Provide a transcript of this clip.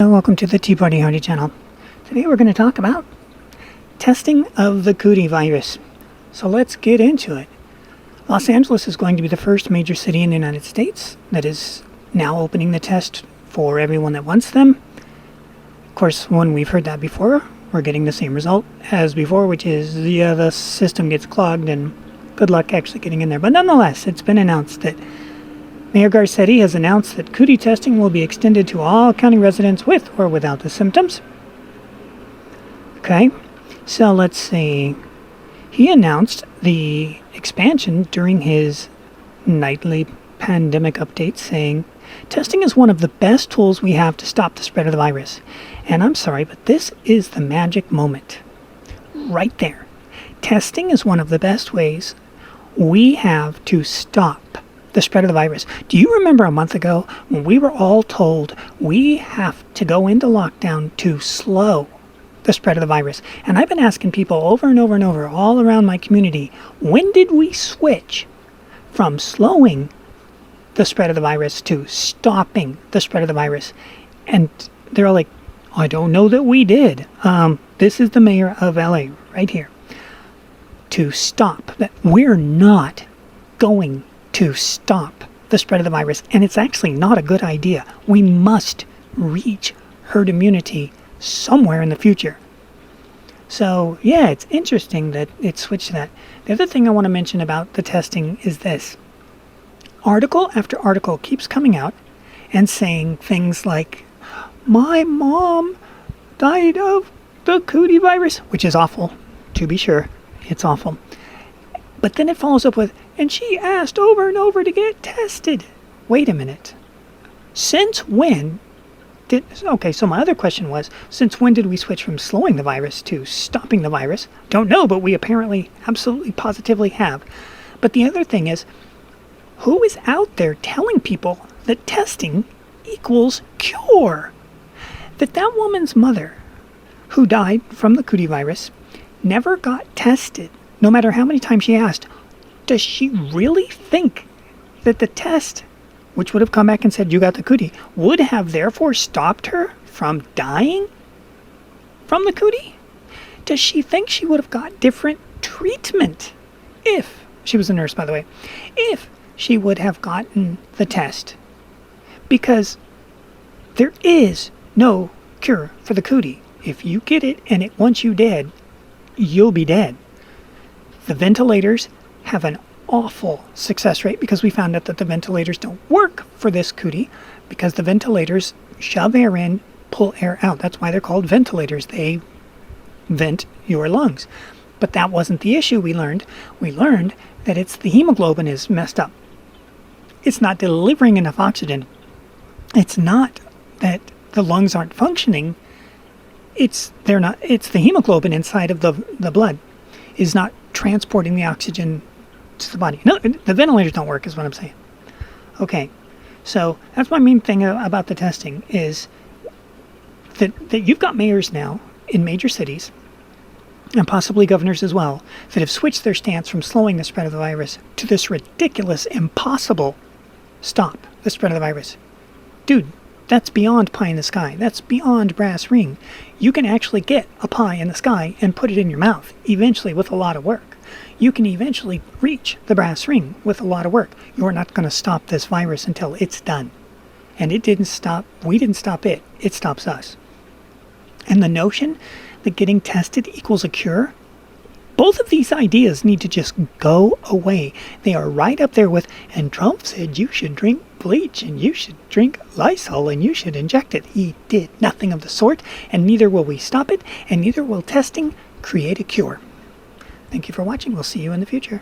Welcome to the Tea Party Howdy channel. Today we're going to talk about testing of the cootie virus. So let's get into it. Los Angeles is going to be the first major city in the United States that is now opening the test for everyone that wants them. Of course, when we've heard that before, we're getting the same result as before, which is the system gets clogged and good luck actually getting in there. But nonetheless, it's been announced that Mayor Garcetti has announced that cootie testing will be extended to all county residents with or without the symptoms. Okay, so let's see. He announced the expansion during his nightly pandemic update, saying, "Testing is one of the best tools we have to stop the spread of the virus." And I'm sorry, but this is the magic moment. Right there. Testing is one of the best ways we have to stop the spread of the virus. Do you remember a month ago when we were all told we have to go into lockdown to slow the spread of the virus? And I've been asking people over and over and over all around my community, when did we switch from slowing the spread of the virus to stopping the spread of the virus? And they're all like, I don't know that we did. This is the mayor of LA right here. To stop that. We're not going to stop the spread of the virus, and it's actually not a good idea. We must reach herd immunity somewhere in the future. So yeah, it's interesting that it switched to that. The other thing I want to mention about the testing is this. Article after article keeps coming out and saying things like, my mom died of the cootie virus, which is awful, to be sure. It's awful. But then it follows up with, and she asked over and over to get tested. Wait a minute. Since when did... Okay, so my other question was, since when did we switch from slowing the virus to stopping the virus? Don't know, but we apparently absolutely positively have. But the other thing is, who is out there telling people that testing equals cure? That woman's mother, who died from the cootie virus, never got tested, no matter how many times she asked. Does she really think that the test, which would have come back and said you got the cootie, would have therefore stopped her from dying from the cootie? Does she think she would have got different treatment if, she was a nurse by the way, if she would have gotten the test? Because there is no cure for the cootie. If you get it and it wants you dead, you'll be dead. The ventilators have an awful success rate because we found out that the ventilators don't work for this cootie because the ventilators shove air in, pull air out. That's why they're called ventilators. They vent your lungs. But that wasn't the issue we learned. We learned that it's the hemoglobin is messed up. It's not delivering enough oxygen. It's not that the lungs aren't functioning. It's the hemoglobin inside of the blood is not transporting the oxygen to the body. No, the ventilators don't work is what I'm saying. Okay, so that's my main thing about the testing is that you've got mayors now in major cities, and possibly governors as well, that have switched their stance from slowing the spread of the virus to this ridiculous, impossible stop the spread of the virus. Dude, that's beyond pie in the sky. That's beyond brass ring. You can actually get a pie in the sky and put it in your mouth, eventually with a lot of work. You can eventually reach the brass ring with a lot of work. You're not going to stop this virus until it's done. And it didn't stop. We didn't stop it. It stops us. And the notion that getting tested equals a cure, both of these ideas need to just go away. They are right up there with, and Trump said you should drink bleach and you should drink Lysol and you should inject it. He did nothing of the sort, and neither will we stop it, and neither will testing create a cure. Thank you for watching. We'll see you in the future.